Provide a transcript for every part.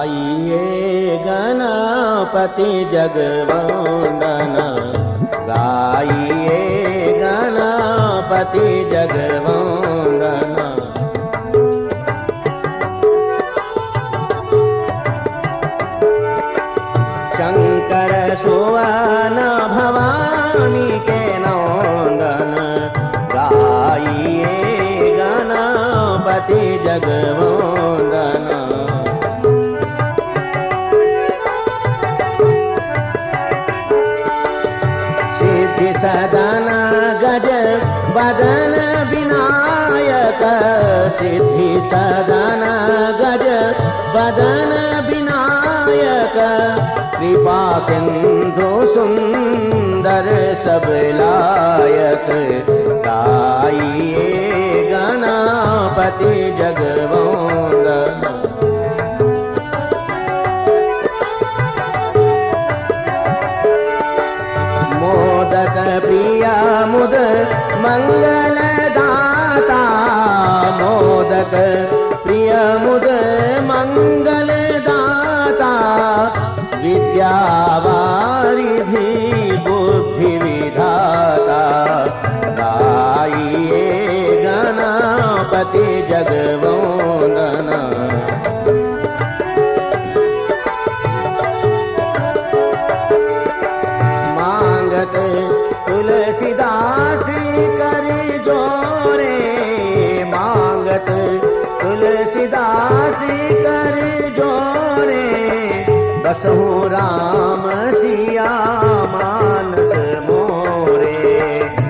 गाइए गणपति जगवंदन, गाइए गणपति जगवंदन। शंकर सुवन भवानी के नंदन, गाइए गणपति जगवंदन। सिद्धि सदन गज बदन विनायक, सिद्धि सदन गज बदन विनायक। कृपा सिंधु सुंदर सब लायक, गाइए गणपति जगवंदन। मोदक प्रिय मुद मंगल दाता, मोदक प्रिय मुद मंगल दाता। विद्यावारिधि बुद्धि विधाता, गाइए गणपति जगवंदन। मांगत तुलसीदास कर जोरे, मांगत तुलसीदास कर जोरे। बसहु राम सिया मानस मोरे,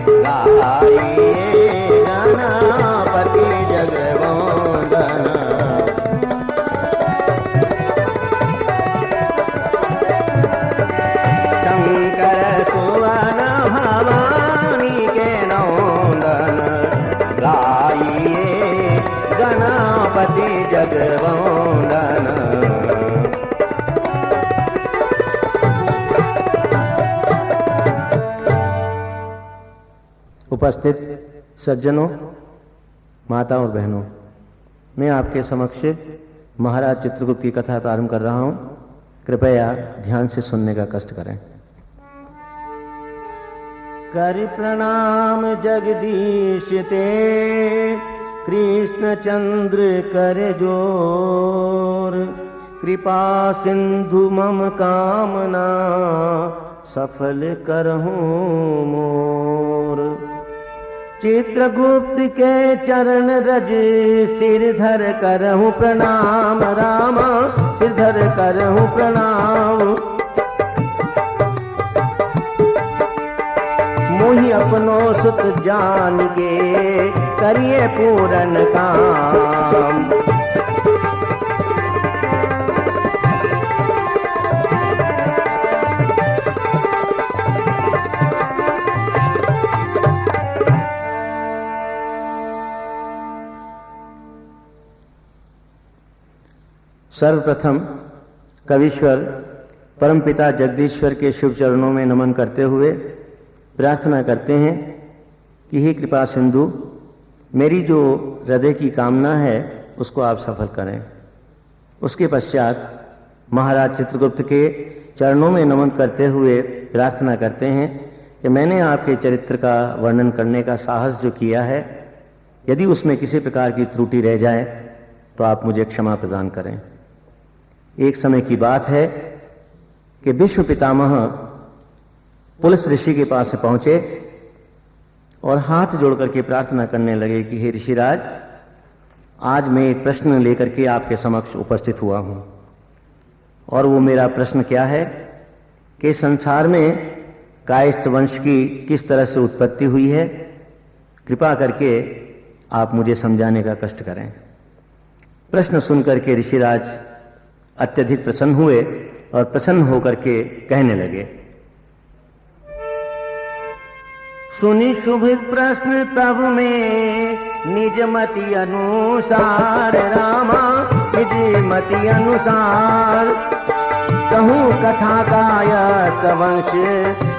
गाइए गणपति जगवंदन। शंकर सुवन भवानी के नंदन, गाइए गणपति जगवंदन। उपस्थित सज्जनों, माता और बहनों, मैं आपके समक्ष महाराज चित्रगुप्त की कथा प्रारंभ कर रहा हूं। कृपया ध्यान से सुनने का कष्ट करें। कर प्रणाम जगदीश ते, कृष्णचंद्र कर जोर। कृपा सिंधु मम कामना, सफल करहूं मोर। चित्रगुप्त के चरण रज, सिरधर करहूं प्रणाम रामा, सिरधर करहूं प्रणाम। मोहि अपनो सुत जान के, करिए पूरन काम। सर्वप्रथम कवीश्वर परमपिता जगदीश्वर के शुभ चरणों में नमन करते हुए प्रार्थना करते हैं कि हे कृपा सिंधु, मेरी जो हृदय की कामना है उसको आप सफल करें। उसके पश्चात महाराज चित्रगुप्त के चरणों में नमन करते हुए प्रार्थना करते हैं कि मैंने आपके चरित्र का वर्णन करने का साहस जो किया है, यदि उसमें किसी प्रकार की त्रुटि रह जाए तो आप मुझे क्षमा प्रदान करें। एक समय की बात है कि विश्व पितामह पुलस ऋषि के पास से पहुंचे और हाथ जोड़ करके प्रार्थना करने लगे कि हे ऋषिराज, आज मैं एक प्रश्न लेकर के आपके समक्ष उपस्थित हुआ हूं। और वो मेरा प्रश्न क्या है कि संसार में कायस्थ वंश की किस तरह से उत्पत्ति हुई है, कृपा करके आप मुझे समझाने का कष्ट करें। प्रश्न सुनकर के ऋषिराज अत्यधिक प्रसन्न हुए और प्रसन्न होकर के कहने लगे, सुनी शुभ प्रश्न तब में निज मति अनुसार रामा, निज मति अनुसार। कहूँ कथा कायस्थ वंश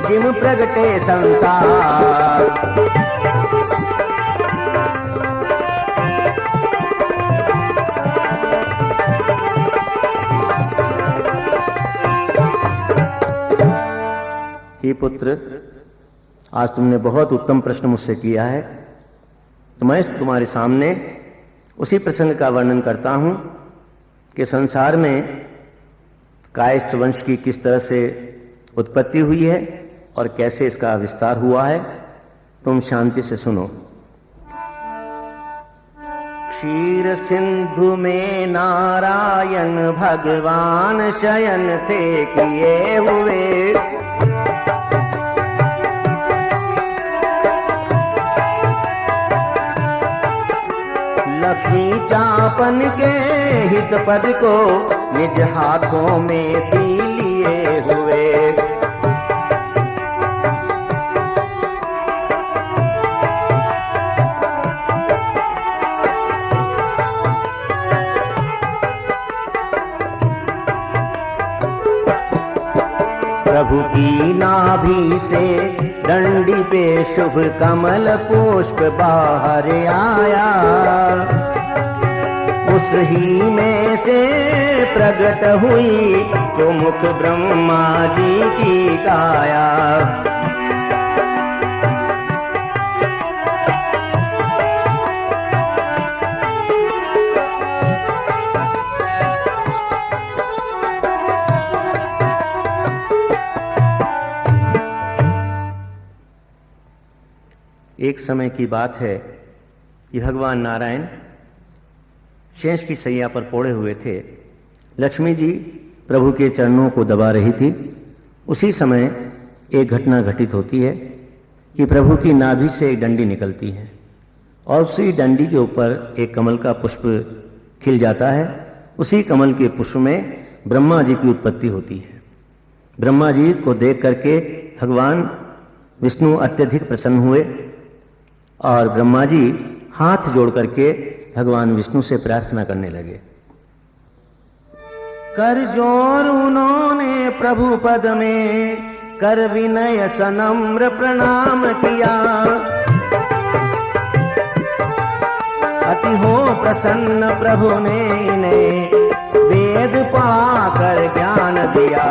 जिम प्रगटे संसार। पुत्र, आज तुमने बहुत उत्तम प्रश्न मुझसे किया है, तो मैं तुम्हारे सामने उसी प्रसंग का वर्णन करता हूं कि संसार में कायस्थ वंश की किस तरह से उत्पत्ति हुई है और कैसे इसका विस्तार हुआ है। तुम शांति से सुनो। क्षीर सिंधु में नारायण भगवान शयन थे किए हुए, लक्ष्मी चापन के हित पद को निज हाथों में थी लिए हुए। प्रभु की नाभि से दंडी पे शुभ कमल पुष्प बाहर आया, उस ही में से प्रकट हुई जो मुख ब्रह्मा जी की काया। एक समय की बात है कि भगवान नारायण शेष की सैया पर पड़े हुए थे। लक्ष्मी जी प्रभु के चरणों को दबा रही थी। उसी समय एक घटना घटित होती है कि प्रभु की नाभि से एक डंडी निकलती है और उसी डंडी के ऊपर एक कमल का पुष्प खिल जाता है। उसी कमल के पुष्प में ब्रह्मा जी की उत्पत्ति होती है। ब्रह्मा जी को देख करके भगवान विष्णु अत्यधिक प्रसन्न हुए और ब्रह्मा जी हाथ जोड़ करके भगवान विष्णु से प्रार्थना करने लगे। कर जोर उन्होंने प्रभु पद में कर विनय सनम्र प्रणाम किया, अति हो प्रसन्न प्रभु ने इन्हें वेद पढ़ा कर ज्ञान दिया।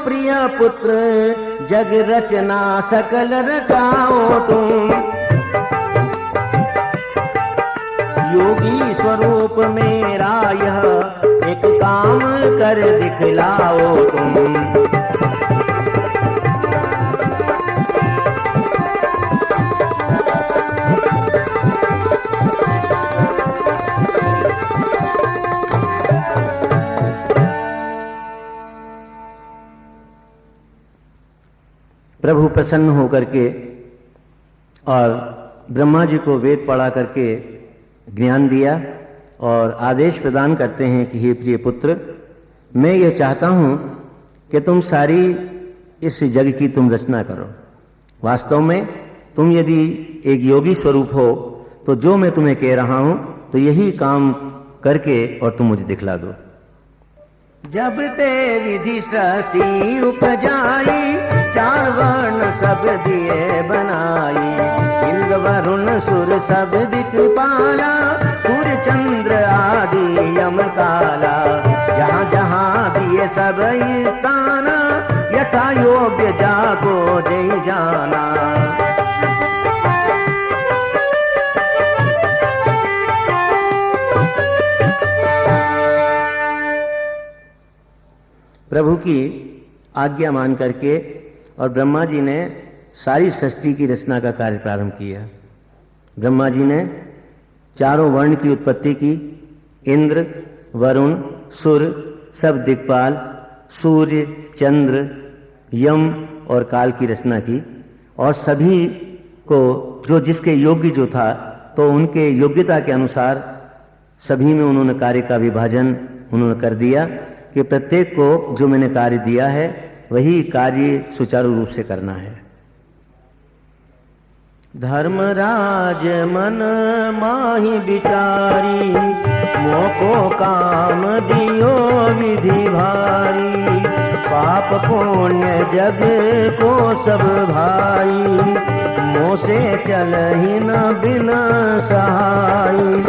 प्रिय पुत्र जग रचना सकल रचाओ तुम, योगी स्वरूप मेरा यह एक काम कर दिखलाओ तुम। प्रभु प्रसन्न होकर के और ब्रह्मा जी को वेद पढ़ा करके ज्ञान दिया और आदेश प्रदान करते हैं कि हे प्रिय पुत्र, मैं ये चाहता हूँ कि तुम सारी इस जग की तुम रचना करो। वास्तव में तुम यदि एक योगी स्वरूप हो तो जो मैं तुम्हें कह रहा हूँ तो यही काम करके और तुम मुझे दिखला दो। जब ते विधि सृष्टि उपजाई, चार वर्ण सब दिए बनाई, इंद्र वरुण सुर सब दिक्पाला, सूर्य चंद्र आदि यम काला, जहाँ जहाँ दिए सब स्थान, यथा योग्य जाको जय जाना। प्रभु की आज्ञा मान करके और ब्रह्मा जी ने सारी सृष्टि की रचना का कार्य प्रारंभ किया। ब्रह्मा जी ने चारों वर्ण की उत्पत्ति की। इंद्र, वरुण, सुर, सब दिक्पाल, सूर्य, चंद्र, यम और काल की रचना की और सभी को जो जिसके योग्य जो था तो उनके योग्यता के अनुसार सभी में उन्होंने कार्य का विभाजन उन्होंने कर दिया कि प्रत्येक को जो मैंने कार्य दिया है वही कार्य सुचारू रूप से करना है। धर्मराज मन माही बिचारी, मोको काम दियो विधि भारी, पाप पुण्य जग को सब भाई, मोह से चलहि न बिन सहाई,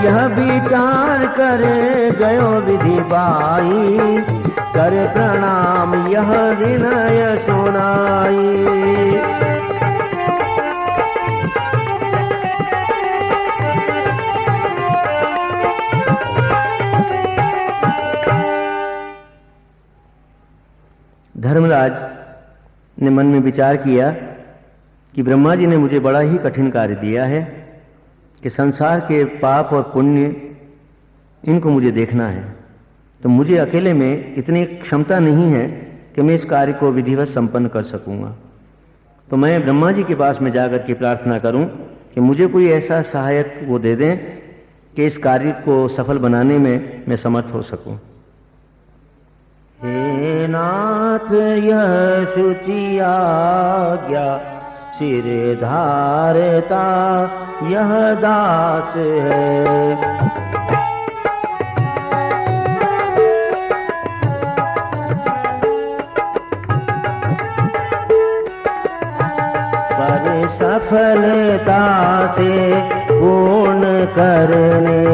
यह विचार कर गयो विधि बाई, कर प्रणाम यह विनय सुनाई। धर्मराज ने मन में विचार किया कि ब्रह्मा जी ने मुझे बड़ा ही कठिन कार्य दिया है कि संसार के पाप और पुण्य इनको मुझे देखना है, तो मुझे अकेले में इतनी क्षमता नहीं है कि मैं इस कार्य को विधिवत संपन्न कर सकूंगा। तो मैं ब्रह्मा जी के पास में जाकर के प्रार्थना करूं कि मुझे कोई ऐसा सहायक वो दे दें कि इस कार्य को सफल बनाने में मैं समर्थ हो सकूं। हे नाथ यह शुचि आज्ञा सिर धारता यह दास है। पर सफलता से पूर्ण करने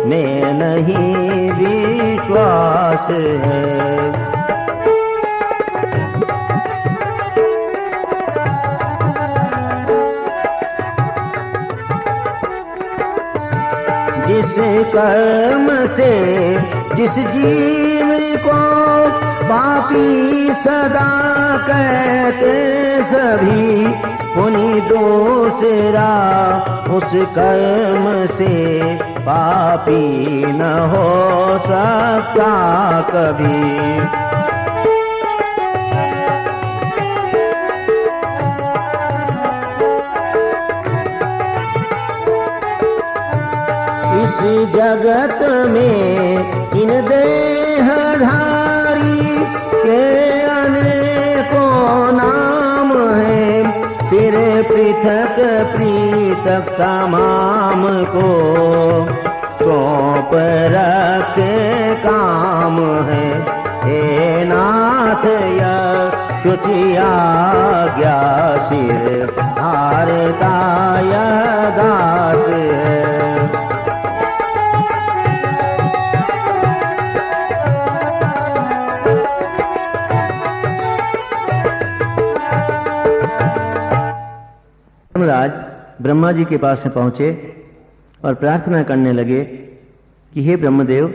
में नहीं विश्वास है। जिस कर्म से जिस जीव को पापी सदा कहते सभी, उन्हीं दूसरा उस कर्म से पापी न हो सकता कभी। इस जगत में इन देहधारी के अनेकों नाम हैं, फिर पृथक पृथक तमाम को सौंप रखे काम है। हे नाथ यह शुचि आज्ञा सिर धारता यह दास है। धर्मराज ब्रह्मा जी के पास में पहुंचे और प्रार्थना करने लगे कि हे ब्रह्मदेव,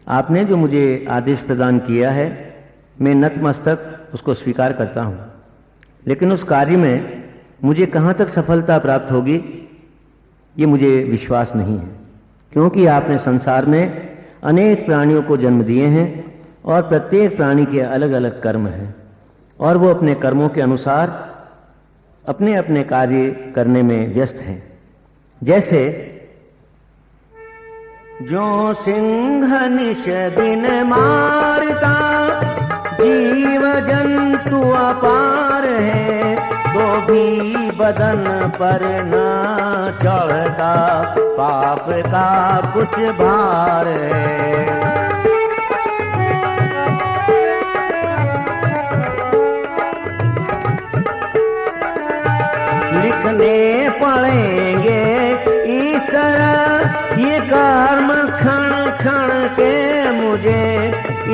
आपने जो मुझे आदेश प्रदान किया है मैं नतमस्तक उसको स्वीकार करता हूं, लेकिन उस कार्य में मुझे कहां तक सफलता प्राप्त होगी ये मुझे विश्वास नहीं है, क्योंकि आपने संसार में अनेक प्राणियों को जन्म दिए हैं और प्रत्येक प्राणी के अलग अलग कर्म हैं और वो अपने कर्मों के अनुसार अपने अपने कार्य करने में व्यस्त हैं। जैसे जो सिंह निश दिन मारता जीव जंतु अपार है, तो भी बदन पर न चढ़ता पाप का कुछ भार है। लिखने पड़ेंगे इस तरह ये कर्म क्षण क्षण के मुझे,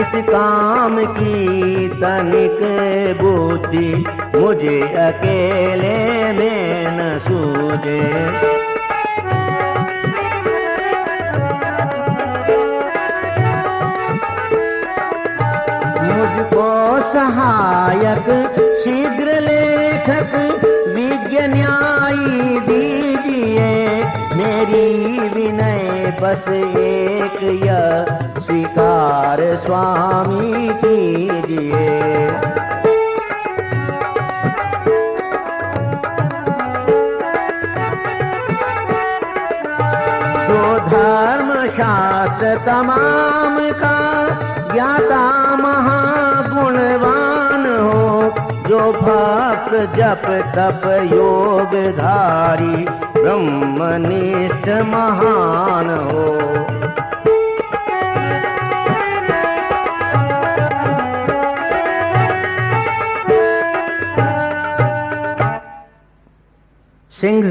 इस काम की तनिक बुद्धि मुझे अकेले में न सूझे। मुझको सहायक शीघ्र लेखक विज्ञ न्यायी दीजिए, मेरी विनय बस एक यह स्वीकार स्वामी कीजिए। जो धर्म शास्त्र तमाम का ज्ञाता महागुणवान हो, जो भक्त जप तप योग धारी ब्रह्मनिष्ठ महान हो। सिंह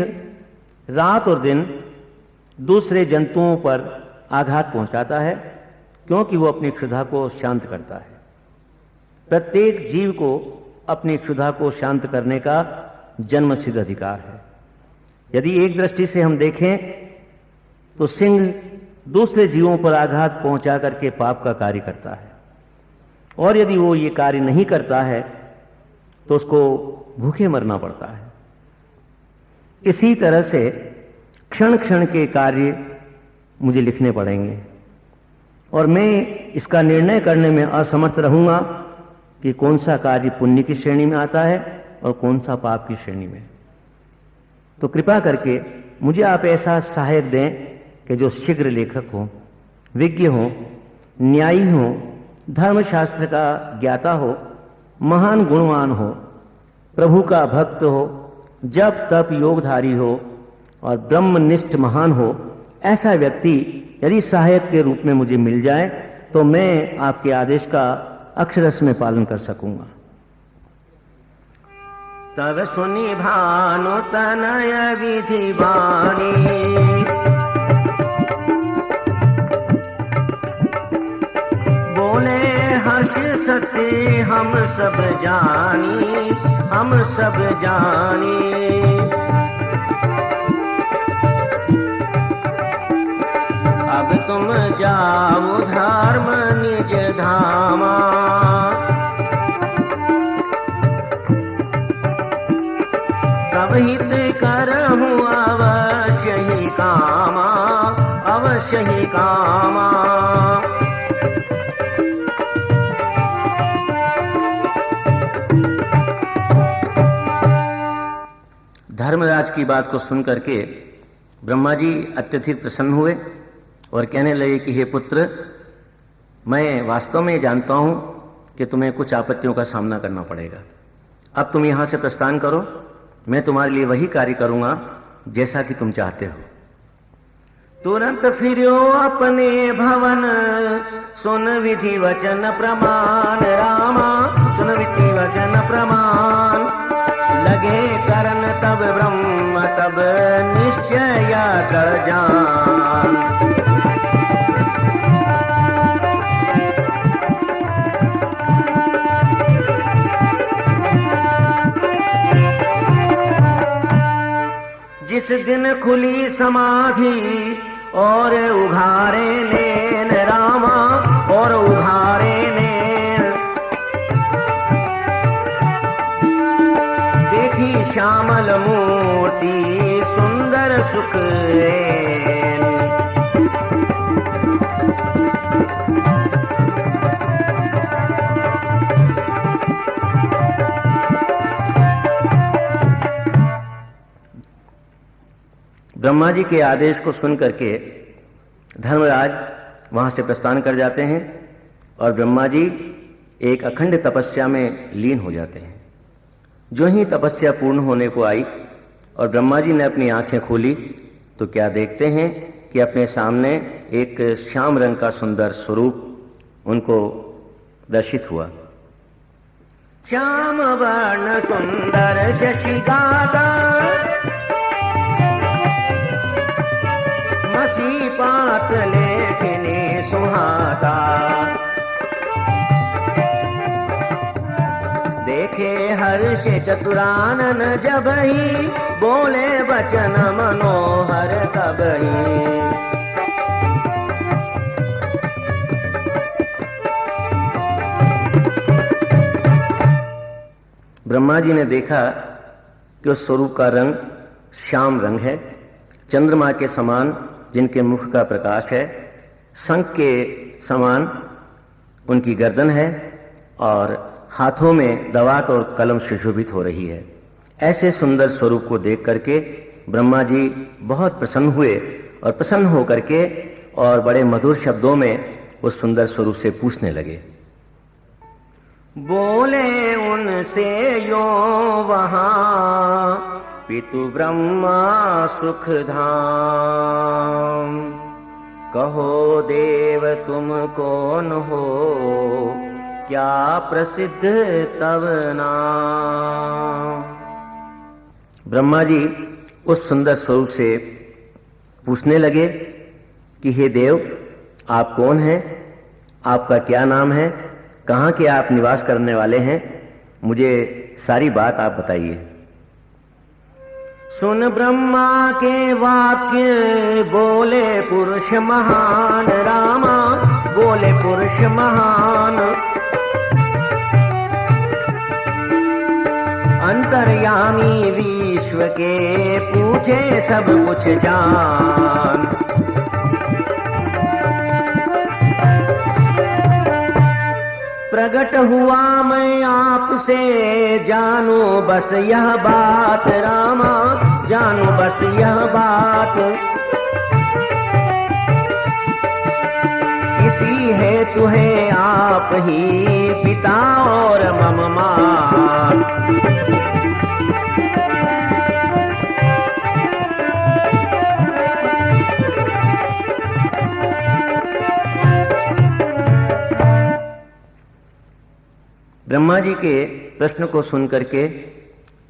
रात और दिन दूसरे जंतुओं पर आघात पहुंचाता है, क्योंकि वो अपनी क्षुधा को शांत करता है। प्रत्येक जीव को अपनी क्षुधा को शांत करने का जन्मसिद्ध अधिकार है। यदि एक दृष्टि से हम देखें तो सिंह दूसरे जीवों पर आघात पहुंचा करके पाप का कार्य करता है, और यदि वो ये कार्य नहीं करता है तो उसको भूखे मरना पड़ता है। इसी तरह से क्षण क्षण के कार्य मुझे लिखने पड़ेंगे, और मैं इसका निर्णय करने में असमर्थ रहूंगा कि कौन सा कार्य पुण्य की श्रेणी में आता है और कौन सा पाप की श्रेणी में। तो कृपा करके मुझे आप ऐसा सहायक दें कि जो शीघ्र लेखक हो, विज्ञ हो, न्यायी हो, धर्मशास्त्र का ज्ञाता हो, महान गुणवान हो, प्रभु का भक्त हो, जप तप योगधारी हो और ब्रह्मनिष्ठ महान हो। ऐसा व्यक्ति यदि सहायक के रूप में मुझे मिल जाए तो मैं आपके आदेश का अक्षरश में पालन कर सकूंगा। तब सुनी भानु तनय विधि वाणी, बोले हर्ष सत्य हम सब जानी, हम सब जानी। अब तुम जाओ धर्म निज धामा, तब हित करहूँ अवश्य ही कामा, अवश्य ही कामा। धर्मराज की बात को सुन करके ब्रह्मा जी अत्यधिक प्रसन्न हुए और कहने लगे कि हे पुत्र, मैं वास्तव में जानता हूं कि तुम्हें कुछ आपत्तियों का सामना करना पड़ेगा। अब तुम यहां से प्रस्थान करो, मैं तुम्हारे लिए वही कार्य करूंगा जैसा कि तुम चाहते हो। तुरंत फिरो अपने भवन, सुन विधि वचन प्रमाण रामा, सुन विधि वचन प्रमाण। लगे करन तब ब्रह्म तब निश्चय कर जान। जिस दिन खुली समाधि और उघारे नैन रामा, और उघारे नैन। देखी श्यामल मूर्ति सुंदर सुख रैन। ब्रह्मा जी के आदेश को सुन करके धर्मराज वहां से प्रस्थान कर जाते हैं और ब्रह्मा जी एक अखंड तपस्या में लीन हो जाते हैं। जो ही तपस्या पूर्ण होने को आई और ब्रह्मा जी ने अपनी आंखें खोली तो क्या देखते हैं कि अपने सामने एक श्याम रंग का सुंदर स्वरूप उनको दर्शित हुआ। श्याम वर्ण सुंदर शशिगाता, मसी पात लेखने सुहाता। देखे हर्ष चतुरानन जबहि, बोले वचन मनोहर तबहि। ब्रह्मा जी ने देखा कि उस स्वरूप का रंग श्याम रंग है, चंद्रमा के समान जिनके मुख का प्रकाश है, शंख के समान उनकी गर्दन है और हाथों में दवात और कलम सुशोभित हो रही है। ऐसे सुंदर स्वरूप को देख करके ब्रह्मा जी बहुत प्रसन्न हुए और प्रसन्न होकर के और बड़े मधुर शब्दों में उस सुंदर स्वरूप से पूछने लगे। बोले उनसे यो वहां पितु ब्रह्मा सुख धाम, कहो देव तुम कौन हो, क्या प्रसिद्ध तव नाम। ब्रह्मा जी उस सुंदर स्वरूप से पूछने लगे कि हे देव, आप कौन हैं, आपका क्या नाम है, कहाँ के आप निवास करने वाले हैं, मुझे सारी बात आप बताइए। सुन ब्रह्मा के वाक्य बोले पुरुष महान, रामा बोले पुरुष महान। अंतर्यामी विश्व के पूछे सब कुछ जान। प्रकट हुआ मैं आपसे, जानू बस यह बात, रामा जानू बस यह बात। इसी हेतु है आप ही पिता और मम मात। ब्रह्मा जी के प्रश्न को सुन करके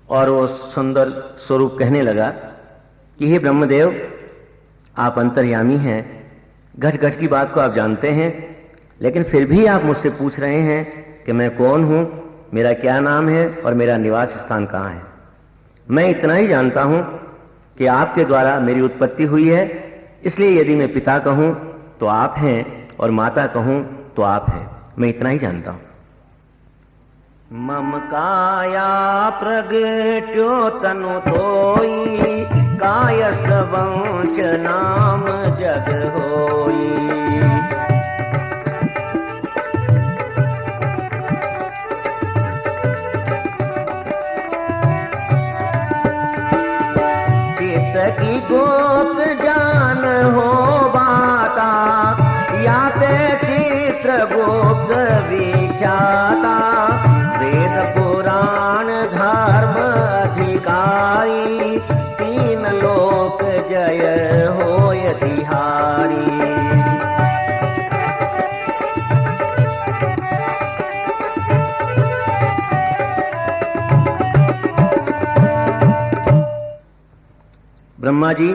और वो सुंदर स्वरूप कहने लगा कि हे ब्रह्मदेव, आप अंतर्यामी हैं, घट घट की बात को आप जानते हैं, लेकिन फिर भी आप मुझसे पूछ रहे हैं कि मैं कौन हूँ, मेरा क्या नाम है और मेरा निवास स्थान कहाँ है। मैं इतना ही जानता हूँ कि आपके द्वारा मेरी उत्पत्ति हुई है, इसलिए यदि मैं पिता कहूँ तो आप हैं और माता कहूँ तो आप हैं। मैं इतना ही जानता हूँ। मम काया प्रगट्यो तनु तोई, कायस्थ वंश नाम जग होई। चित की गोत जान हो बाता, याते चित्रगुप्त विख्याता। वेद पुराण धर्म अधिकारी, तीन लोक जय होय तिहारी। ब्रह्मा जी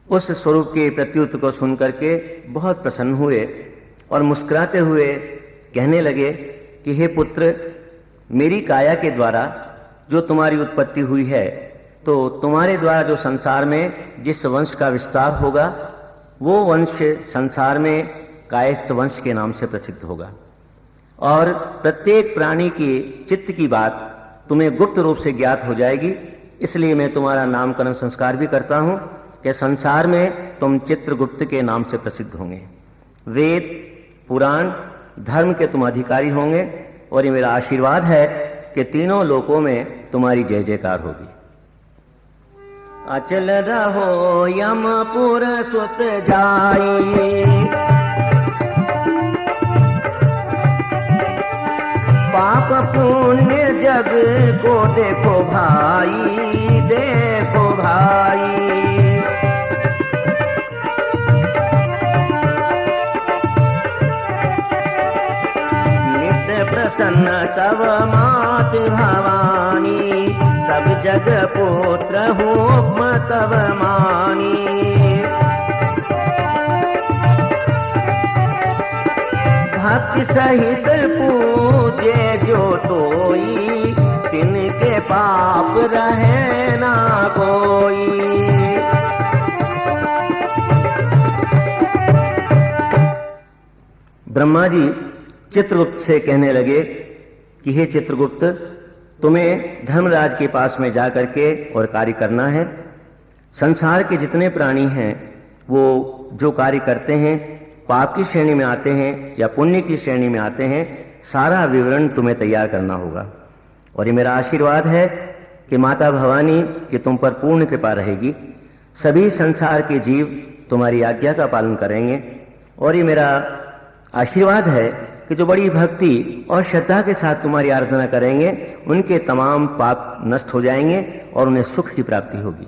उस स्वरूप के प्रत्युत्तर को सुनकर के बहुत प्रसन्न हुए और मुस्कुराते हुए कहने लगे कि हे पुत्र, मेरी काया के द्वारा जो तुम्हारी उत्पत्ति हुई है, तो तुम्हारे द्वारा जो संसार में जिस वंश का विस्तार होगा, वो वंश संसार में कायस्थ वंश के नाम से प्रसिद्ध होगा। और प्रत्येक प्राणी की चित्त की बात तुम्हें गुप्त रूप से ज्ञात हो जाएगी। इसलिए मैं तुम्हारा नामकरण संस्कार भी करता हूँ कि संसार में तुम चित्रगुप्त के नाम से प्रसिद्ध होंगे। वेद पुराण धर्म के तुम अधिकारी होंगे और ये मेरा आशीर्वाद है कि तीनों लोकों में तुम्हारी जय जयकार होगी। अचल रहो यमपुर सुत जाई, पाप पुण्य जग को देखो भाई, देखो भाई। प्रसन्न तव मात भवानी, सब जग पुत्र हुक्म तव मानी। भक्ति सहित पूजे जो तोई, तिनके पाप रहे ना कोई। ब्रह्मा जी चित्रगुप्त से कहने लगे कि हे चित्रगुप्त, तुम्हें धर्मराज के पास में जा करके और कार्य करना है। संसार के जितने प्राणी हैं वो जो कार्य करते हैं, पाप की श्रेणी में आते हैं या पुण्य की श्रेणी में आते हैं, सारा विवरण तुम्हें तैयार करना होगा। और ये मेरा आशीर्वाद है कि माता भवानी की तुम पर पूर्ण कृपा रहेगी। सभी संसार के जीव तुम्हारी आज्ञा का पालन करेंगे। और ये मेरा आशीर्वाद है कि जो बड़ी भक्ति और श्रद्धा के साथ तुम्हारी आराधना करेंगे, उनके तमाम पाप नष्ट हो जाएंगे और उन्हें सुख की प्राप्ति होगी।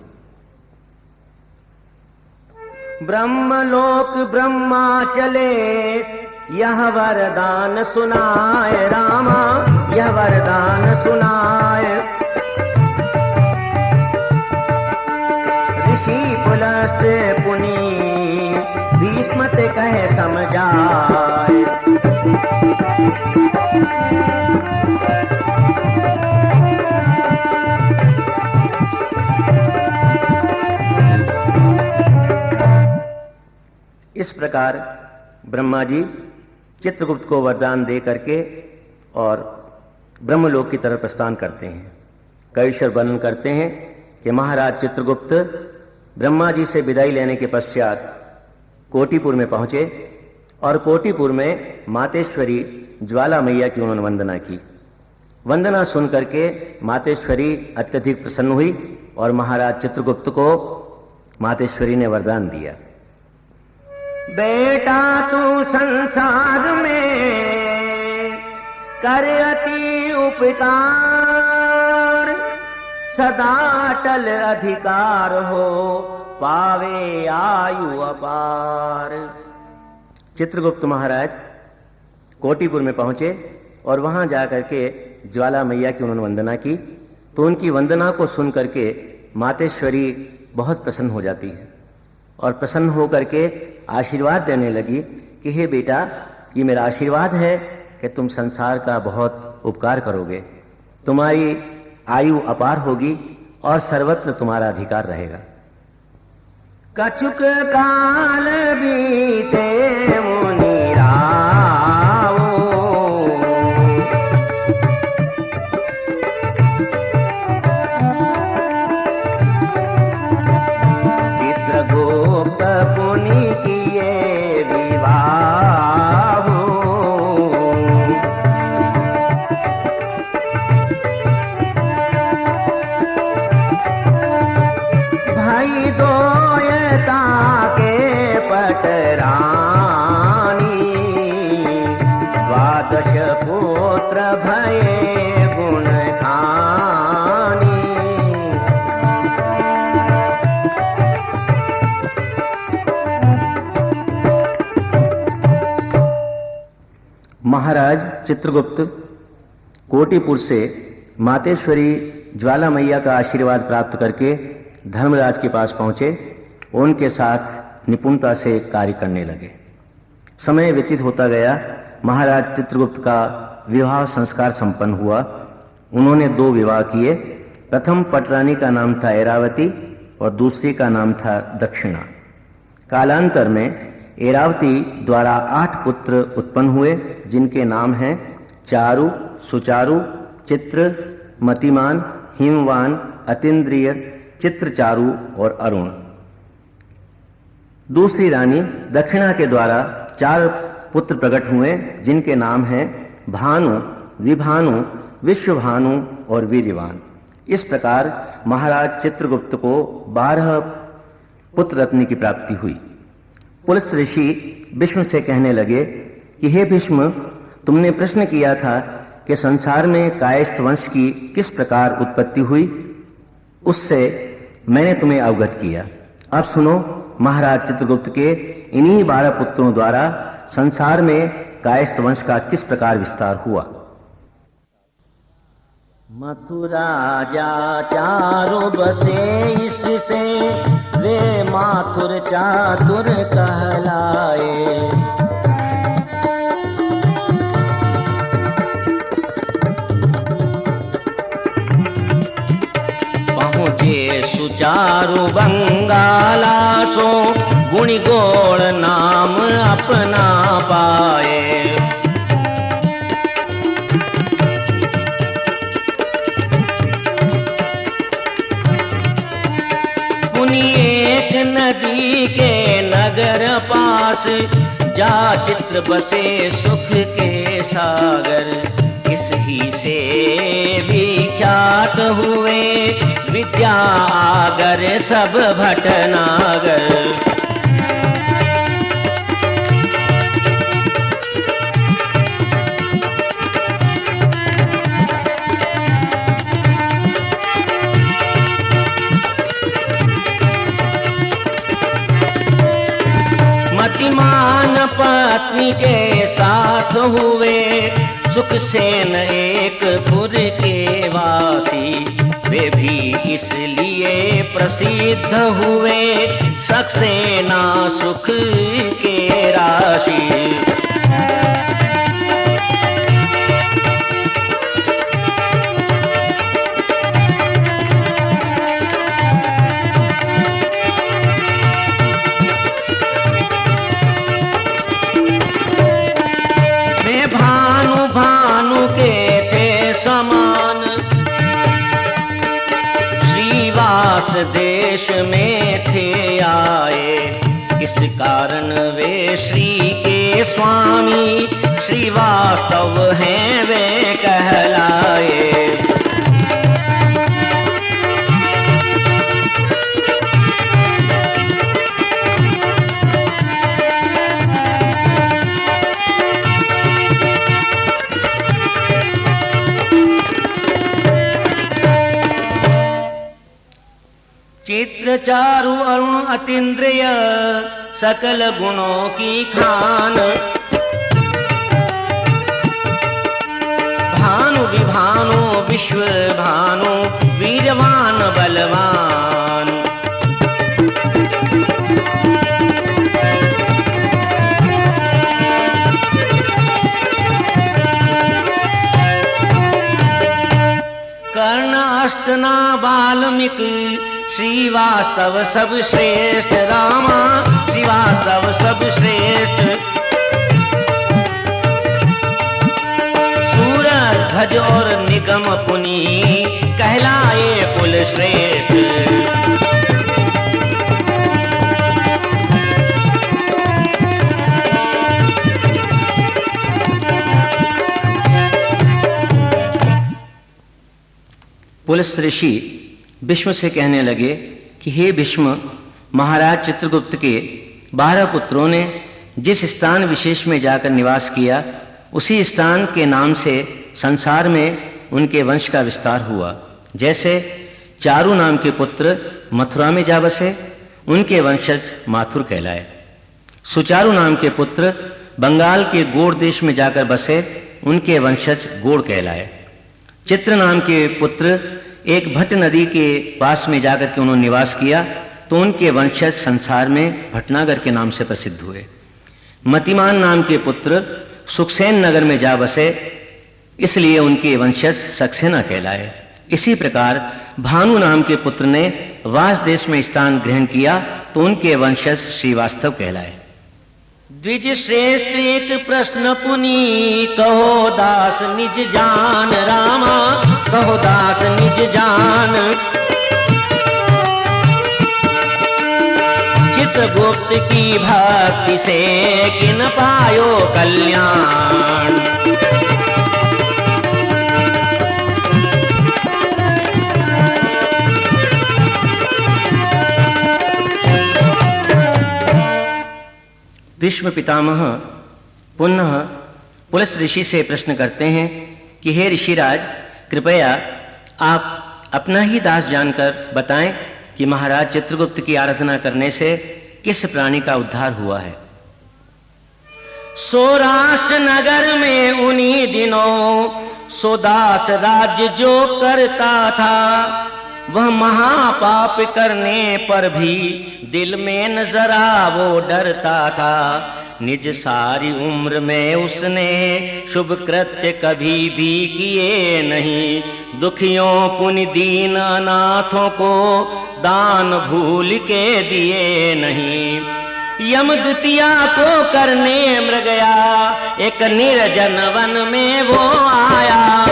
ब्रह्मलोक ब्रह्मा चले, यह वरदान सुनाए, रामा यह वरदान सुनाए। ऋषि पुलह शास्त्र पुनि भीष्म ते कहे समझाए। इस प्रकार ब्रह्मा जी चित्रगुप्त को वरदान दे करके और ब्रह्मलोक की तरफ प्रस्थान करते हैं। कवीश्वर वर्णन करते हैं कि महाराज चित्रगुप्त ब्रह्मा जी से विदाई लेने के पश्चात कोटिपुर में पहुंचे और कोटिपुर में मातेश्वरी ज्वाला मैया की उन्होंने वंदना की। वंदना सुन करके मातेश्वरी अत्यधिक प्रसन्न हुई और महाराज चित्रगुप्त को मातेश्वरी ने वरदान दिया, बेटा तू संसार में कर अति उपकार, सदा अटल अधिकार हो पावे आयु अपार। चित्रगुप्त महाराज कोटिपुर में पहुंचे और वहां जाकर के ज्वाला मैया की उन्होंने वंदना की, तो उनकी वंदना को सुन करके मातेश्वरी बहुत प्रसन्न हो जाती है और प्रसन्न होकर के आशीर्वाद देने लगी कि हे बेटा, ये मेरा आशीर्वाद है कि तुम संसार का बहुत उपकार करोगे, तुम्हारी आयु अपार होगी और सर्वत्र तुम्हारा अधिकार रहेगा। कछुक काल बीते मुनि रावो, चित्रगुप्त पुनि किए विवाह, भाई दोयता के पटरानी, द्वादश पुत्र भये गुण खानी। महाराज चित्रगुप्त कोटिपुर से मातेश्वरी ज्वाला मैया का आशीर्वाद प्राप्त करके धर्मराज के पास पहुंचे, उनके साथ निपुणता से कार्य करने लगे। समय व्यतीत होता गया, महाराज चित्रगुप्त का विवाह संस्कार संपन्न हुआ। उन्होंने 2 विवाह किए। प्रथम पटरानी का नाम था ऐरावती और दूसरी का नाम था दक्षिणा। कालांतर में ऐरावती द्वारा 8 पुत्र उत्पन्न हुए, जिनके नाम हैं चारु, सुचारु, चित्र, मतिमान, हिमवान, अतीन्द्रिय, चित्रचारु और अरुण। दूसरी रानी दक्षिणा के द्वारा 4 पुत्र प्रकट हुए, जिनके नाम हैं भानु, विभानु, विश्वभानु और वीर्यवान। इस प्रकार महाराज चित्रगुप्त को 12 पुत्र रत्न की प्राप्ति हुई। पुलस ऋषि भीष्म से कहने लगे कि हे भीष्म, तुमने प्रश्न किया था कि संसार में कायस्थ वंश की किस प्रकार उत्पत्ति हुई, उससे मैंने तुम्हें अवगत किया। अब सुनो, महाराज चित्रगुप्त के इन्हीं 12 पुत्रों द्वारा संसार में कायस्थ वंश का किस प्रकार विस्तार हुआ। मथुरा जा चारु बसे, इससे वे माथुर चातुर कहलाए। पहुँचे सुचारु बंगाला सो, गुणी गोड़ नाम अपना पाए। पुनि एक नदी के नगर पास, जा चित्र बसे सुख के सागर। इस ही से विख्यात हुए विद्या आगर सब भटनागर। मतिमान पत्नी के साथ हुए, सुखसेन एक पुर के वासी। वे भी इसलिए प्रसिद्ध हुए, सक्सेना सुख के राशि। देश में थे आए, इस कारण वे श्री के स्वामी श्रीवास्तव हैं वे कहलाए। चित्र चारु अरुण अतीन्द्रिय, सकल गुणों की खान। भानु विभानु विश्व भानु, वीरवान बलवान। कर्ण अष्टना वाल्मीकि, श्रीवास्तव सब श्रेष्ठ रामा, श्रीवास्तव सब श्रेष्ठ। सूरज ध्वज और निगम पुनि, कहलाए कुल श्रेष्ठ। पुलस्त ऋषि भीष्म से कहने लगे कि हे भीष्म, महाराज चित्रगुप्त के 12 पुत्रों ने जिस स्थान विशेष में जाकर निवास किया, उसी स्थान के नाम से संसार में उनके वंश का विस्तार हुआ। जैसे चारु नाम के पुत्र मथुरा में जा बसे, उनके वंशज माथुर कहलाए। सुचारु नाम के पुत्र बंगाल के गोड़ देश में जाकर बसे, उनके वंशज गोड़ कहलाए। चित्र नाम के पुत्र एक भट्ट नदी के पास में जाकर के उन्होंने निवास किया, तो उनके वंशज संसार में भटनागर के नाम से प्रसिद्ध हुए। मतिमान नाम के पुत्र सुखसेन नगर में जा बसे, इसलिए उनके वंशज सक्सेना कहलाए। इसी प्रकार भानु नाम के पुत्र ने वास देश में स्थान ग्रहण किया, तो उनके वंशज श्रीवास्तव कहलाए। द्विज श्रेष्ठ एक प्रश्न पुनि, कहो दास निज जान रामा, कहो दास निज जान। चित्रगुप्त की भक्ति से किन पायो कल्याण। भीष्म पितामह पुनः पुलस्त ऋषि से प्रश्न करते हैं कि हे ऋषिराज, कृपया आप अपना ही दास जानकर बताएं कि महाराज चित्रगुप्त की आराधना करने से किस प्राणी का उद्धार हुआ है। सौराष्ट्र नगर में उन्हीं दिनों सोदास राज्य जो करता था, वह महापाप करने पर भी दिल में न जरा वो डरता था। निज सारी उम्र में उसने शुभ कृत्य कभी भी किए नहीं। दुखियों पुण्य दीन अनाथों को दान भूल के दिए नहीं। यम द्वितीया को करने मृगया एक निर्जन वन में वो आया।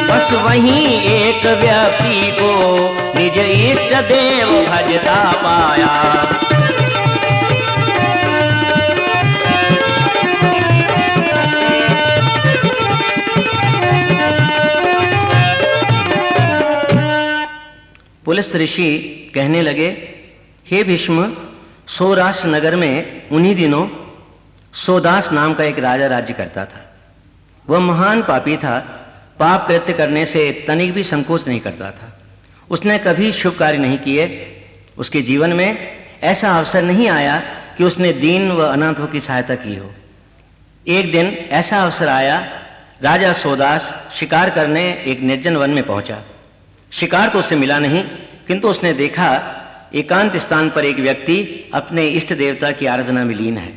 बस वहीं एक व्यक्ति को निज इष्ट देव भजता पाया। पुलस्त ऋषि कहने लगे, हे भीष्म, सौराष्ट्र नगर में उन्हीं दिनों सोदास नाम का एक राजा राज्य करता था। वह महान पापी था, पाप कृत्य करने से तनिक भी संकोच नहीं करता था। उसने कभी शुभ कार्य नहीं किए। उसके जीवन में ऐसा अवसर नहीं आया कि उसने दीन व अनाथों की सहायता की हो। एक दिन ऐसा अवसर आया, राजा सोदास शिकार करने एक निर्जन वन में पहुंचा। शिकार तो उसे मिला नहीं, किंतु उसने देखा एकांत स्थान पर एक व्यक्ति अपने इष्ट देवता की आराधना में लीन है।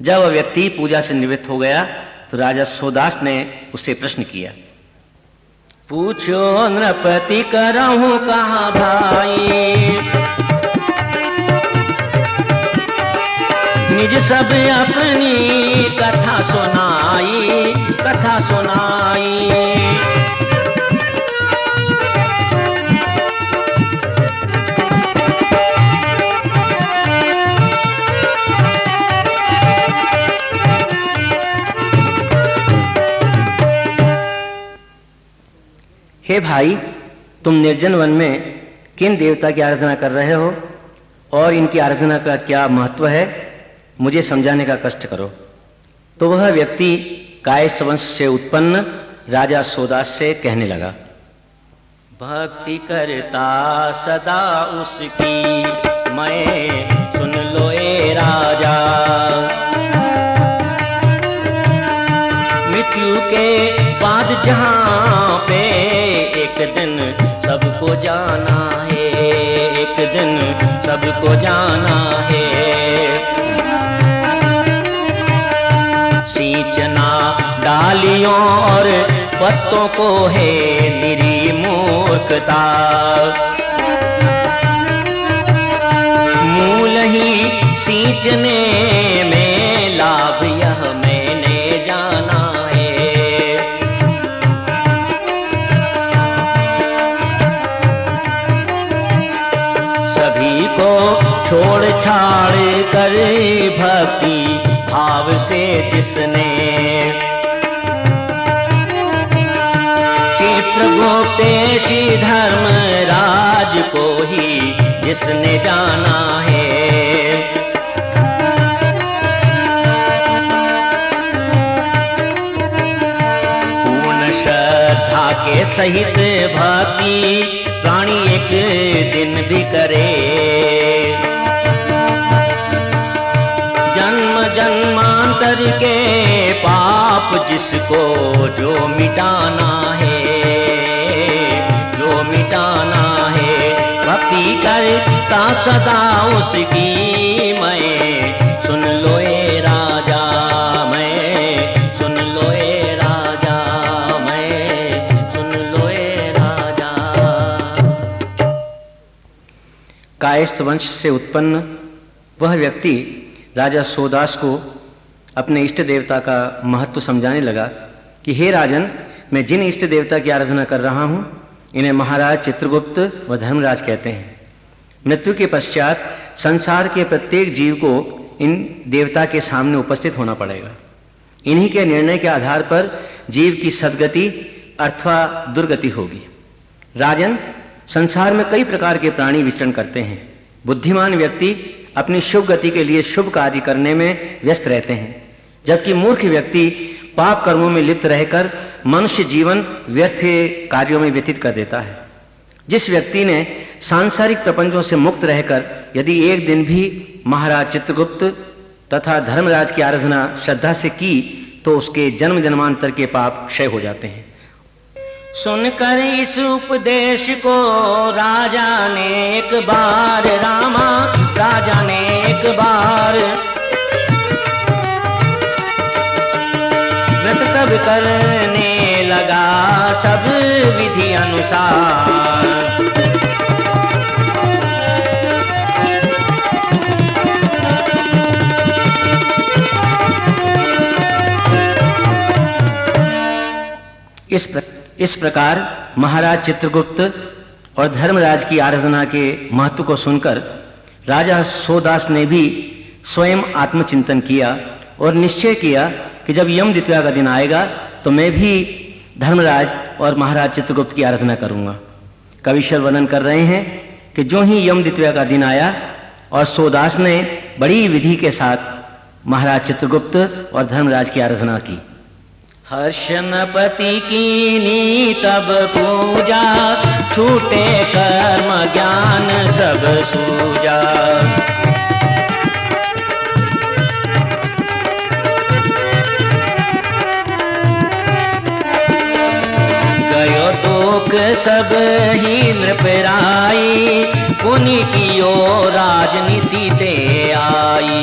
जब वह व्यक्ति पूजा से निवृत्त हो गया तो राजा सोदास ने उससे प्रश्न किया, पूछो नृपति करहूं कहाँ भाई, निज सब अपनी कथा सुनाई, कथा सुनाई। हे भाई, तुम निर्जन वन में किन देवता की आराधना कर रहे हो और इनकी आराधना का क्या महत्व है, मुझे समझाने का कष्ट करो। तो वह व्यक्ति कायस्थ वंश से उत्पन्न राजा सोदास से कहने लगा, भक्ति करता सदा उसकी मैं सुन लो ए राजा, मृत्यु के बाद जहाँ पे एक दिन सबको जाना है, एक दिन सबको जाना है। सींचना डालियों और पत्तों को है निरी मूर्खता, मूल ही सींचने में लाभ यह मैंने जाना है। सभी को छोड़ छाड़ कर भक्ति भाव से जिसने चित्रगुप्तेशी धर्मराज को ही जिसने जाना है, पूर्ण श्रद्धा के सहित भक्ति प्राणी एक दिन भी करे, जन्म जन्मांतर के पाप जिसको जो मिटाना है, जो मिटाना है। भक्ति करता सदा उसकी मैं सुन लो ए राजा, मैं सुन लो ए राजा, मैं सुन लो ए राजा। कायस्थ वंश से उत्पन्न वह व्यक्ति राजा सोदास को अपने इष्ट देवता का महत्व समझाने लगा कि हे राजन, मैं जिन इष्ट देवता की आराधना कर रहा हूँ इन्हें महाराज चित्रगुप्त व धर्मराज कहते हैं। मृत्यु के पश्चात संसार के प्रत्येक जीव को इन देवता के सामने उपस्थित होना पड़ेगा। इन्हीं के निर्णय के आधार पर जीव की सद्गति अथवा दुर्गति होगी। राजन, संसार में कई प्रकार के प्राणी विचरण करते हैं। बुद्धिमान व्यक्ति अपनी शुभ गति के लिए शुभ कार्य करने में व्यस्त रहते हैं, जबकि मूर्ख व्यक्ति पाप कर्मों में लिप्त रहकर मनुष्य जीवन व्यर्थ कार्यों में व्यतीत कर देता है। जिस व्यक्ति ने सांसारिक प्रपंचों से मुक्त रहकर यदि एक दिन भी महाराज चित्रगुप्त तथा धर्मराज की आराधना श्रद्धा से की तो उसके जन्म जन्मांतर के पाप क्षय हो जाते हैं। सुनकर इस उपदेश को राजा ने एक बार, रामा राजा ने एक बार व्रत तब करने लगा सब विधि अनुसार। इस प्रकार महाराज चित्रगुप्त और धर्मराज की आराधना के महत्व को सुनकर राजा सोदास ने भी स्वयं आत्मचिंतन किया और निश्चय किया कि जब यम द्वितीया का दिन आएगा तो मैं भी धर्मराज और महाराज चित्रगुप्त की आराधना करूंगा। कविश्वर वर्णन कर रहे हैं कि जो ही यम द्वितीया का दिन आया और सोदास ने बड़ी विधि के साथ महाराज चित्रगुप्त और धर्मराज की आराधना की। हर्षनपति कीनी तब पूजा, छूटे कर्म ज्ञान सब सूजा। सब ही नृपराई, पुनि कियो राजनीति ते आई।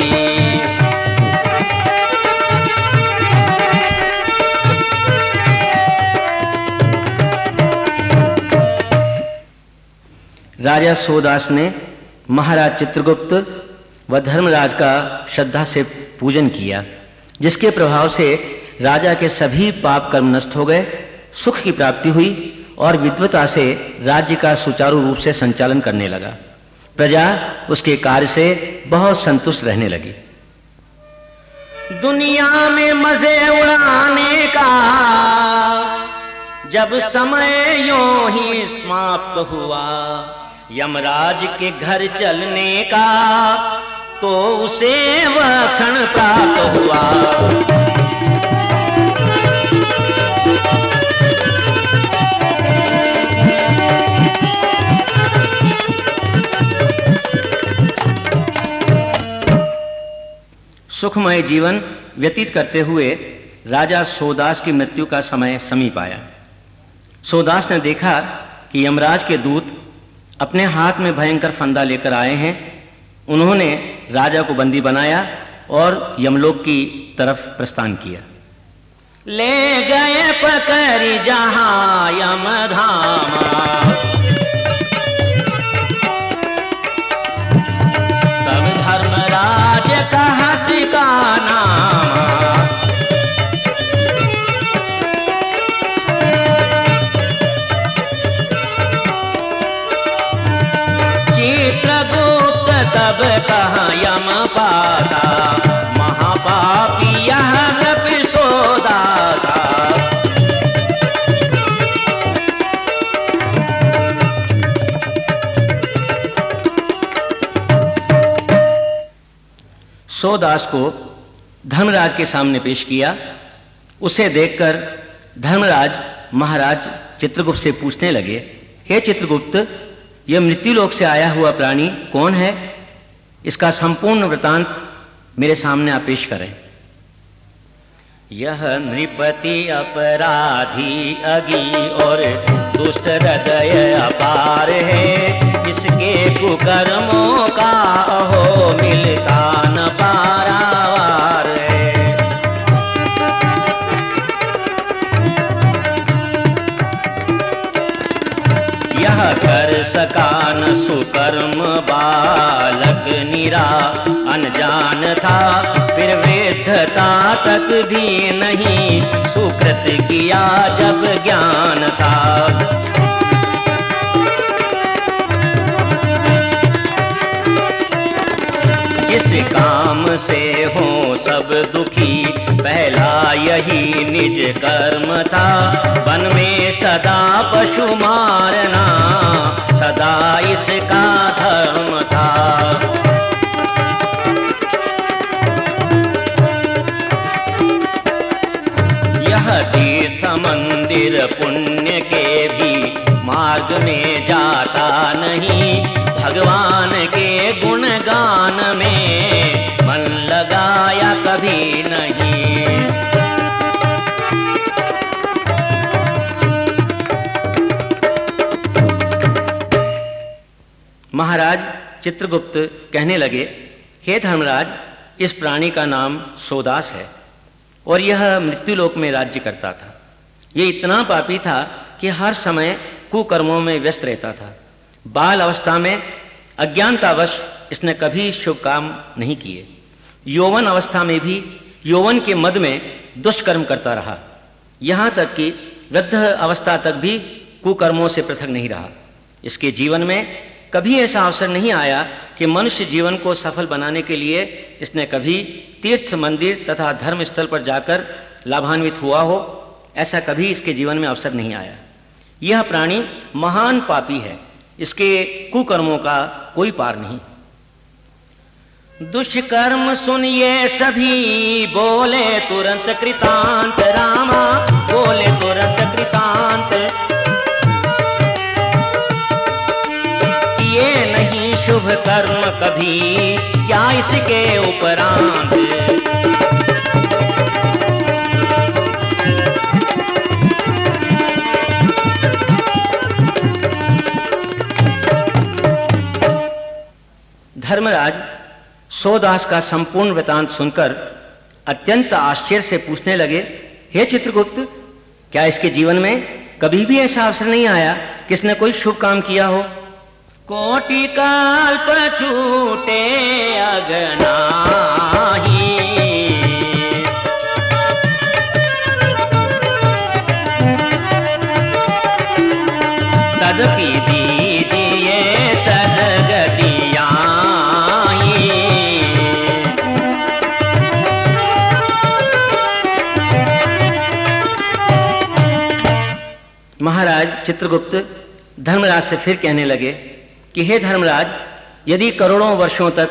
राजा सोदास ने महाराज चित्रगुप्त व धर्मराज का श्रद्धा से पूजन किया, जिसके प्रभाव से राजा के सभी पाप कर्म नष्ट हो गए, सुख की प्राप्ति हुई और विद्वता से राज्य का सुचारू रूप से संचालन करने लगा। प्रजा उसके कार्य से बहुत संतुष्ट रहने लगी। दुनिया में मजे उड़ाने का जब समय यूं ही समाप्त हुआ, यमराज के घर चलने का तो उसे वह क्षण प्राप्त हुआ। सुखमय जीवन व्यतीत करते हुए राजा सोदास की मृत्यु का समय समीप आया। सोदास ने देखा कि यमराज के दूत अपने हाथ में भयंकर फंदा लेकर आए हैं। उन्होंने राजा को बंदी बनाया और यमलोक की तरफ प्रस्थान किया। ले गए पकड़ जहां यमधामा, तब धर्मराज कहा ठिकाना। तब कहा यम पासा, महापापी यह नृप सोदासा। सोदास को धर्मराज के सामने पेश किया। उसे देखकर धर्मराज महाराज चित्रगुप्त से पूछने लगे, हे चित्रगुप्त, यह मृत्युलोक से आया हुआ प्राणी कौन है? इसका संपूर्ण वृतांत मेरे सामने आप पेश करें। यह नृपति अपराधी अगी और दुष्ट हृदय अपार है, इसके कुकर्मों का अहो मिलता न पारावार है। यह कर सका न सुकर्म, बालक निरा अनजान था, फिर वृद्धता तक भी नहीं सुकृत किया जब ज्ञान था। जिस काम से हो सब दुखी, पहला यही निज कर्म था, वन में सदा पशु मारना सदा इसका धर्म था। यह तीर्थ मंदिर पुण्य के भी मार्ग में जाता नहीं, भगवान के गुणगान में मन लगाया कभी नहीं। महाराज चित्रगुप्त कहने लगे, हे धर्मराज, इस प्राणी का नाम सोदास है और यह मृत्युलोक में राज्य करता था। ये इतना पापी था कि हर समय कुकर्मों में व्यस्त रहता था। बाल अवस्था में अज्ञानतावश इसने कभी शुभ काम नहीं किए। यौवन अवस्था में भी यौवन के मद में दुष्कर्म करता रहा। यहाँ तक कि वृद्ध अवस्था तक भी कुकर्मों से पृथक नहीं रहा। इसके जीवन में कभी ऐसा अवसर नहीं आया कि मनुष्य जीवन को सफल बनाने के लिए इसने कभी तीर्थ मंदिर तथा धर्म स्थल पर जाकर लाभान्वित हुआ हो। ऐसा कभी इसके जीवन में अवसर नहीं आया। यह प्राणी महान पापी है, इसके कुकर्मों का कोई पार नहीं। दुष्कर्म सुनिए सभी, बोले तुरंत कृतांत, रामा बोले तुरंत कृतांत। किए नहीं शुभ कर्म कभी, क्या इसके उपरांत। सोदास का संपूर्ण वृतांत सुनकर अत्यंत आश्चर्य से पूछने लगे, हे चित्रगुप्त, क्या इसके जीवन में कभी भी ऐसा अवसर नहीं आया कि इसने कोई शुभ काम किया हो? कोटि कल्प छूटे अगनाही, तदपि दीजिए सदगतियाँ। महाराज चित्रगुप्त धर्मराज से फिर कहने लगे कि हे धर्मराज, यदि करोड़ों वर्षों तक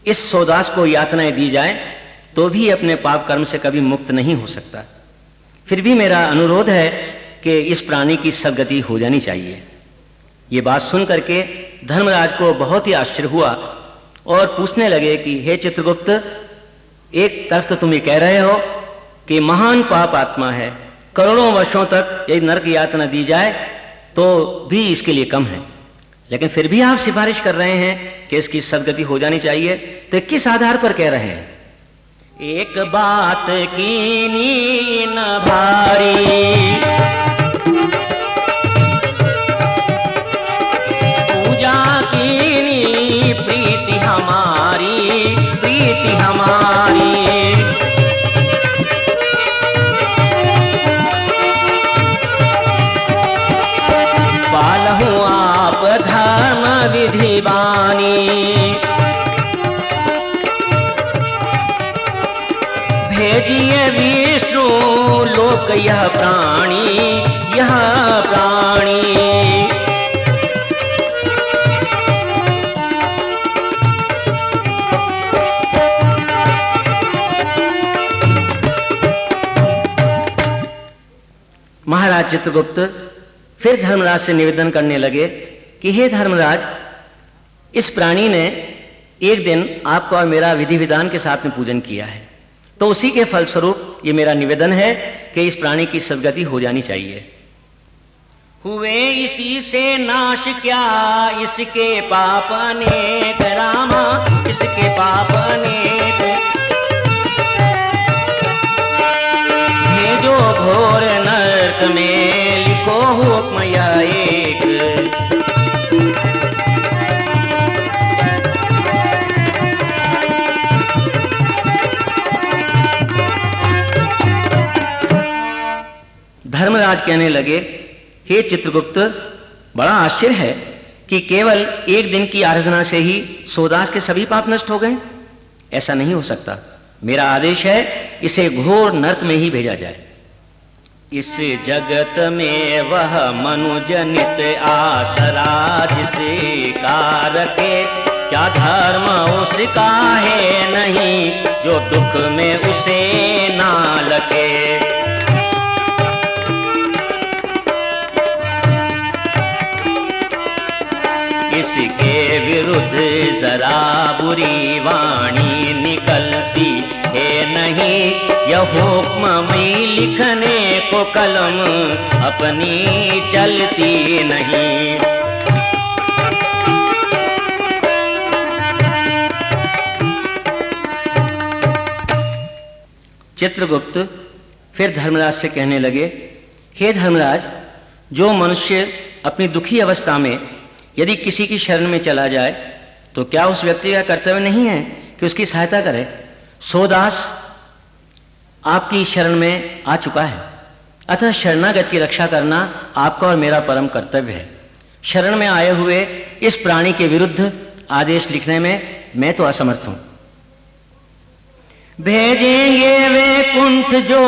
इस सोदास को यातनाएं दी जाए तो भी अपने पाप कर्म से कभी मुक्त नहीं हो सकता। फिर भी मेरा अनुरोध है कि इस प्राणी की सद्गति हो जानी चाहिए। ये बात सुन करके धर्मराज को बहुत ही आश्चर्य हुआ और पूछने लगे कि हे चित्रगुप्त, एक तरफ तो तुम ये कह रहे हो कि महान पाप आत्मा है, करोड़ों वर्षों तक यदि नरक यातना दी जाए तो भी इसके लिए कम है, लेकिन फिर भी आप सिफारिश कर रहे हैं कि इसकी सद्गति हो जानी चाहिए, तो किस आधार पर कह रहे हैं? एक बात कीनी न भारी, पूजा कीनी प्रीति हमारी, प्रीति हमारी। पालहु आप धर्म विधि बानी, भेजिए विष्णु लोक यह प्राणी, यह प्राणी। महाराज चित्रगुप्त फिर धर्मराज से निवेदन करने लगे कि हे धर्मराज, इस प्राणी ने एक दिन आपका और मेरा विधि विधान के साथ में पूजन किया है, तो उसी के फलस्वरूप ये मेरा निवेदन है कि इस प्राणी की सद्गति हो जानी चाहिए। हुए इसी से नाश क्या इसके पाप अनेक, रामा इसके पाप अनेक। भेजो घोर नरक में लिखो हुक्म यह एक। धर्मराज कहने लगे, हे चित्रगुप्त, बड़ा आश्चर्य है कि केवल एक दिन की आराधना से ही सोदास के सभी पाप नष्ट हो गए। ऐसा नहीं हो सकता। मेरा आदेश है इसे घोर नरक में ही भेजा जाए। इस जगत में वह मनुजनित आसरा जिसे कारके, क्या धर्म उसका है नहीं जो दुख में उसे ना लगे। इसके विरुद्ध जरा बुरी वाणी निकलती है नहीं, यह हुक्म में लिखने को कलम अपनी चलती नहीं। चित्रगुप्त फिर धर्मराज से कहने लगे, हे धर्मराज, जो मनुष्य अपनी दुखी अवस्था में यदि किसी की शरण में चला जाए तो क्या उस व्यक्ति का कर्तव्य नहीं है कि उसकी सहायता करे? सोदास आपकी शरण में आ चुका है, अतः शरणागत की रक्षा करना आपका और मेरा परम कर्तव्य है। शरण में आए हुए इस प्राणी के विरुद्ध आदेश लिखने में मैं तो असमर्थ हूं। भेजेंगे वे कुंठ जो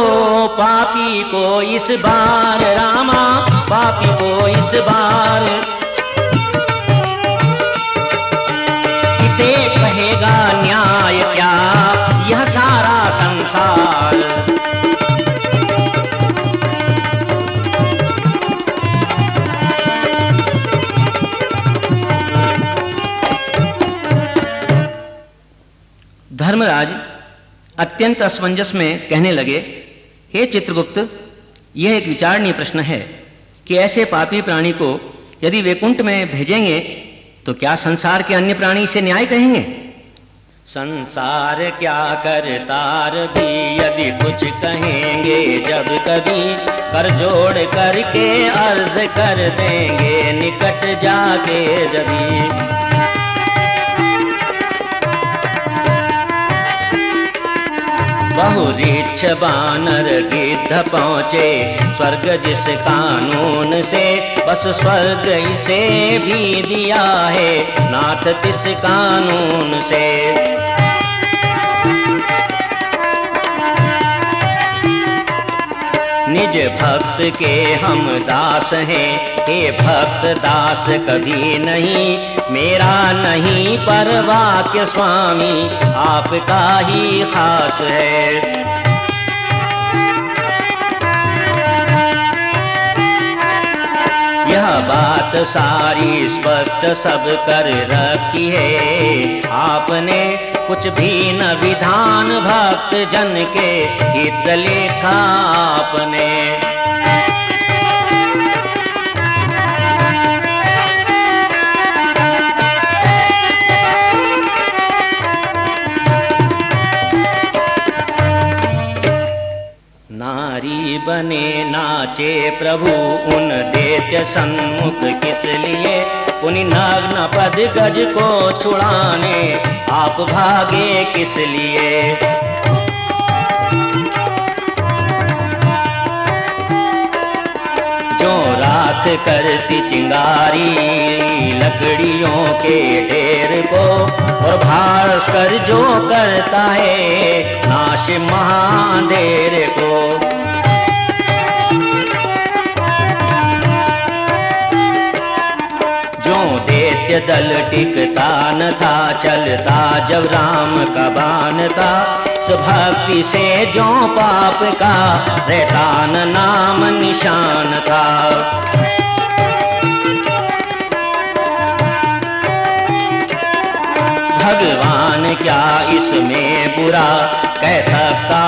पापी को इस बार, रामा पापी को इस बार। इसे कहेगा न्याय क्या यह सारा संसार। धर्मराज अत्यंत असमंजस में कहने लगे, हे चित्रगुप्त, यह एक विचारणीय प्रश्न है कि ऐसे पापी प्राणी को यदि वैकुंठ में भेजेंगे तो क्या संसार के अन्य प्राणी इसे न्याय कहेंगे? संसार क्या करतार भी यदि कुछ कहेंगे जब कभी, कर जोड़ करके अर्ज कर देंगे निकट जाके जभी। बहुरीछ बानर गिद्ध पहुँचे स्वर्ग जिस कानून से, बस स्वर्ग इसे भी दिया है नाथ तिस कानून से। निज भक्त के हम दास हैं, हे भक्त दास कभी नहीं, मेरा नहीं पर वाक्य स्वामी आपका ही खास है। यह बात सारी स्पष्ट सब कर रखी है आपने, कुछ भी न विधान भक्त जन के हित लिखा आपने। नारी बने नाचे प्रभु उन दैत्य सन्मुख किस लिए, उन्हीं नग्न पद गज को छुड़ाने आप भागे किस लिए। जो राख करती चिंगारी लकड़ियों के ढेर को, और भास्कर जो करता है नाश महांधेर को। दैत्य दल टिकता न था, चलता जब राम का बाण था, भक्ति से जो पाप का रहता न नाम निशान था। भगवान क्या इसमें बुरा कह सकता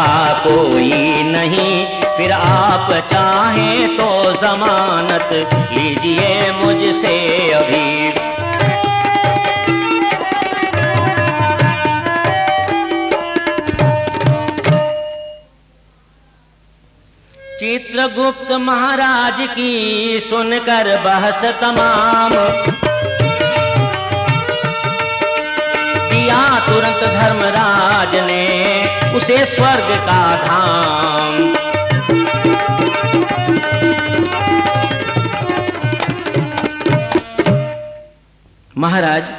कोई नहीं, फिर आप चाहें तो जमानत लीजिए मुझसे अभी। चित्रगुप्त महाराज की सुनकर बहस तमाम, दिया तुरंत धर्मराज ने उसे स्वर्ग का धाम। महाराज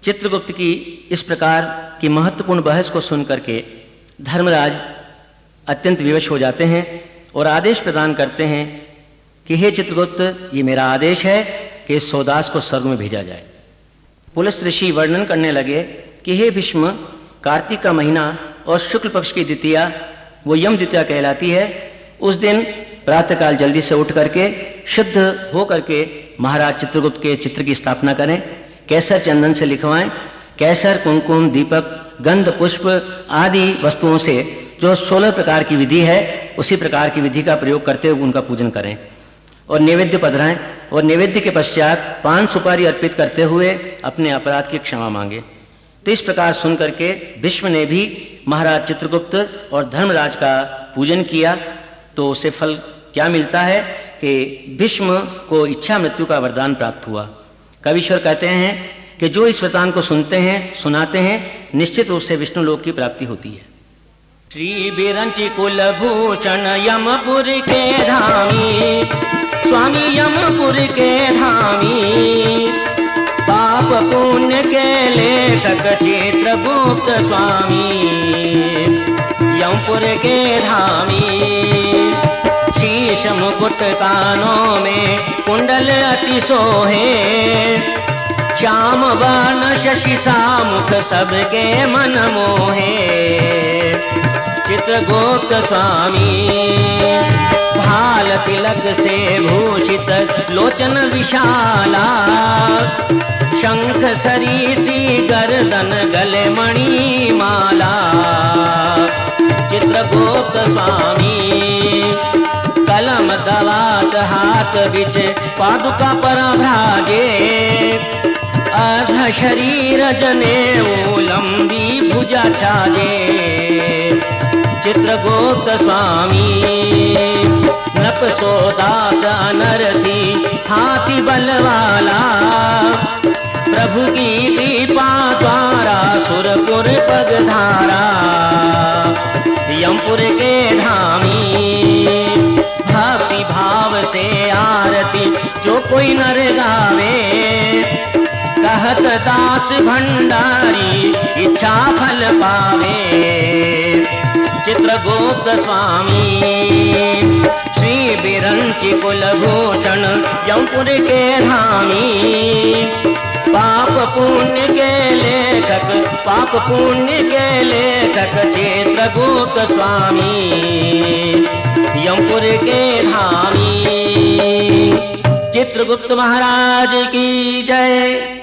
चित्रगुप्त की इस प्रकार की महत्वपूर्ण बहस को सुनकर के धर्मराज अत्यंत विवश हो जाते हैं और आदेश प्रदान करते हैं कि हे चित्रगुप्त, ये मेरा आदेश है कि इस सौदास को स्वर्ग में भेजा जाए। पुलस्त ऋषि वर्णन करने लगे कि हे भीष्म, कार्तिक का महीना और शुक्ल पक्ष की द्वितीया, वो यम द्वितीया कहलाती है। उस दिन प्रातःकाल जल्दी से उठ करके शुद्ध हो करके महाराज चित्रगुप्त के चित्र की स्थापना करें, केसर चंदन से लिखवाएं, केसर कुमकुम दीपक गंध पुष्प आदि वस्तुओं से जो 16 प्रकार की विधि है उसी प्रकार की विधि का प्रयोग करते हुए उनका पूजन करें और नैवेद्य पधराएं, और नैवेद्य के पश्चात पान सुपारी अर्पित करते हुए अपने अपराध की क्षमा मांगे। तो इस प्रकार सुन करके भीष्म ने भी महाराज चित्रगुप्त और धर्मराज का पूजन किया। तो उसे फल क्या मिलता है कि भीष्म को इच्छा मृत्यु का वरदान प्राप्त हुआ। कवीश्वर कहते हैं कि जो इस वरदान को सुनते हैं सुनाते हैं निश्चित रूप से विष्णु लोक की प्राप्ति होती है। श्री बिरंची कुलभूषण यमपुर के धामी, स्वामी यमपुर के धामी, पाप पुण्य के लेखक चित्रगुप्त स्वामी, यमपुर के धामी। शीश मुकुट कानों में कुंडल अति सोहे, श्याम वर्ण शशि सामुख सबके मन मोहे। चित्रगुप्त स्वामी भाल तिलक से भूषित लोचन विशाला, शंख सरीसी गर्दन गले मणि माला। चित्रगुप्त स्वामी कलम दवात हाथ बिच पादुका पर भ्राजे, अर्ध शरीर जनेऊ लंबी भुजा छाजे। चित्रगुप्त स्वामी नकशोदास अनरथी हाथी बलवाला, प्रभु की कृपा द्वारा सुरपुर पगधारा। यमपुर के धामी भक्ति भाव से आरती जो कोई नर गावे, कहत दास भंडारी इच्छा फल पावे। चित्रगुप्त स्वामी श्री बिरंची कुलभूषण यमपुर के धामी, पाप पुण्य के लेखक, पाप पुण्य के लेखक चित्रगुप्त स्वामी यमपुर के धामी। चित्रगुप्त महाराज की जय।